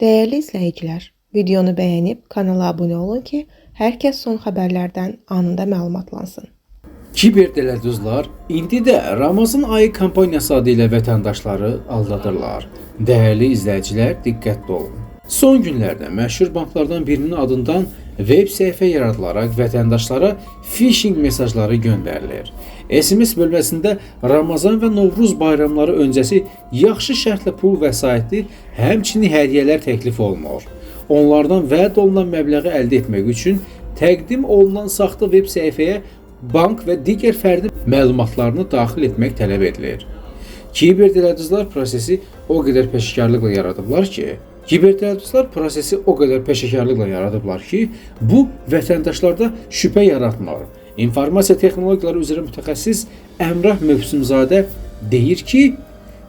Değerli izləyicilər, videonu bəyənib kanala abunə olun ki, hər kəs son xəbərlərdən anında məlumatlansın. Kiberdələduzlar indi də Ramazan ayı kampaniyası adı ilə vətəndaşları aldadırlar. Dəyərli izləyicilər, diqqətli olun. Son günlərdə məşhur banklardan birinin adından web səhifə yaradılaraq vətəndaşlara phishing mesajları göndərilir. SMS bölməsində Ramazan və Novruz bayramları öncəsi yaxşı şərtlə pul vəsaiti, həmçinin hədiyyələr təklif olunur. Onlardan vəd olunan məbləği əldə etmək üçün təqdim olunan saxta web səhifəyə bank və digər fərdi məlumatlarını daxil etmək tələb edilir. Kiberdələduzlar prosesi o qədər peşəkarlıqla yaradıblar ki, bu vətəndaşlarda şübhə yaratmır. İnformasiya texnologiyaları üzrə mütəxəssis Əmrah Mövsümzadə deyir ki,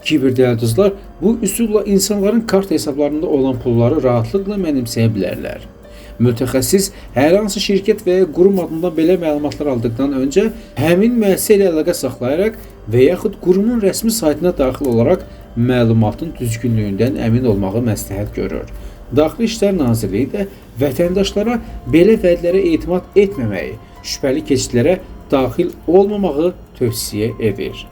kiberdələduzlar bu üsulla insanların kart hesablarında olan pulları rahatlıqla mənimsəyə bilərlər. Mütəxəssis hər hansı şirkət və ya qurum adından belə məlumatlar aldıqdan öncə həmin müəssisə ilə əlaqə saxlayaraq və yaxud qurumun rəsmi saytına daxil olaraq məlumatın düzgünlüyündən əmin olmağı məsləhət görür. Daxili İşlər Nazirliyi də vətəndaşlara belə vədlərə etimad etməməyi, şübhəli keçidlərə daxil olmamağı tövsiyə edir.